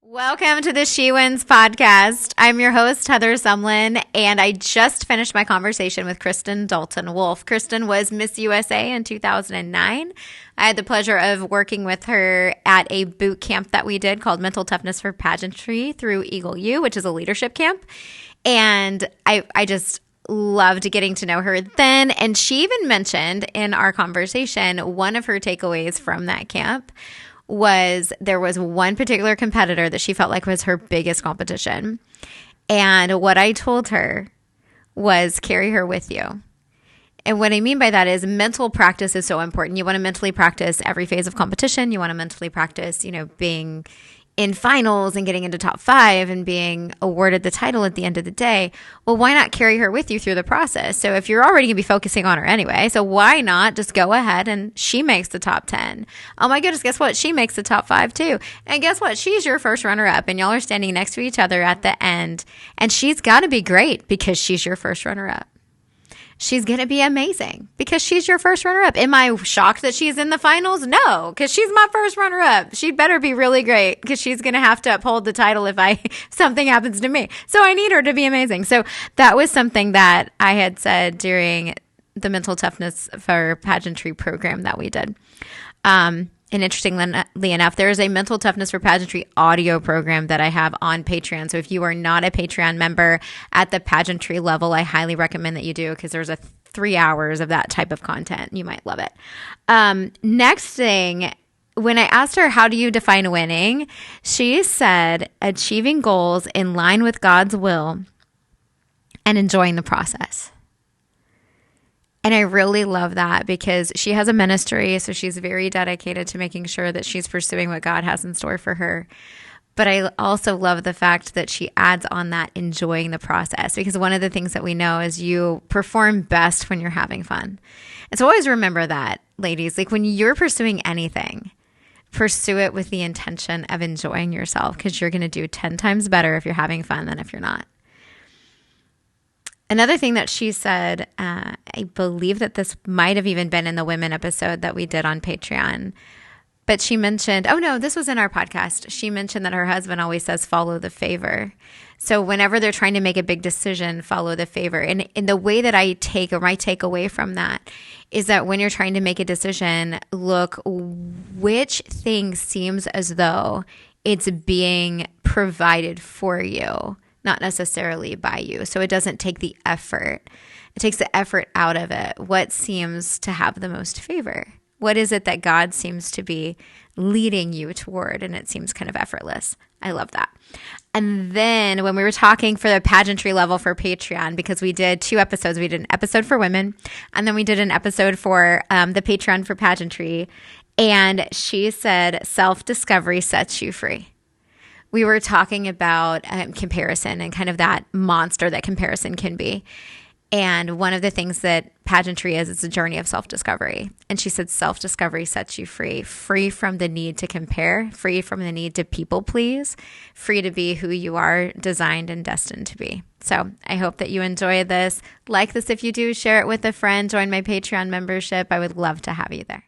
Welcome to the She Wins podcast. I'm your host, Heather Sumlin, and I just finished my conversation with Kristen Dalton Wolfe. Kristen was Miss USA in 2009. I had the pleasure of working with her at a boot camp that we did called Mental Toughness for Pageantry through Eagle U, which is a leadership camp. And I just loved getting to know her then. And she even mentioned in our conversation, one of her takeaways from that camp was there was one particular competitor that she felt like was her biggest competition. And what I told her was carry her with you. And what I mean by that is mental practice is so important. You want to mentally practice every phase of competition. You want to mentally practice, being in finals and getting into top 5 and being awarded the title at the end of the day. Well, why not carry her with you through the process? So if you're already going to be focusing on her anyway, so why not just go ahead and she makes the top 10? Oh my goodness, guess what? She makes the top 5 too. And guess what? She's your first runner up and y'all are standing next to each other at the end. And she's got to be great because she's your first runner up. She's going to be amazing because she's your first runner-up. Am I shocked that she's in the finals? No, because she's my first runner-up. She better be really great because she's going to have to uphold the title if something happens to me. So I need her to be amazing. So that was something that I had said during the Mental Toughness for Pageantry program that we did. And interestingly enough, there is a Mental Toughness for Pageantry audio program that I have on Patreon. So if you are not a Patreon member at the pageantry level, I highly recommend that you do because there's 3 hours of that type of content. You might love it. Next thing, when I asked her, how do you define winning? She said, achieving goals in line with God's will and enjoying the process. And I really love that because she has a ministry, so she's very dedicated to making sure that she's pursuing what God has in store for her. But I also love the fact that she adds on that enjoying the process, because one of the things that we know is you perform best when you're having fun. And so always remember that, ladies, like when you're pursuing anything, pursue it with the intention of enjoying yourself because you're going to do 10 times better if you're having fun than if you're not. Another thing that she said, I believe that this might have even been in the women episode that we did on Patreon, but she mentioned, oh no, this was in our podcast. She mentioned that her husband always says, follow the favor. So whenever they're trying to make a big decision, follow the favor. And in the way that I take away from that is that when you're trying to make a decision, look which thing seems as though it's being provided for you, not necessarily by you. So it doesn't take the effort. It takes the effort out of it. What seems to have the most favor? What is it that God seems to be leading you toward? And it seems kind of effortless. I love that. And then when we were talking for the pageantry level for Patreon, because we did 2 episodes, we did an episode for women, and then we did an episode for the Patreon for pageantry. And she said, self-discovery sets you free. We were talking about comparison and kind of that monster that comparison can be. And one of the things that pageantry is, it's a journey of self-discovery. And she said, self-discovery sets you free, free from the need to compare, free from the need to people please, free to be who you are designed and destined to be. So I hope that you enjoy this. Like this if you do, share it with a friend, join my Patreon membership. I would love to have you there.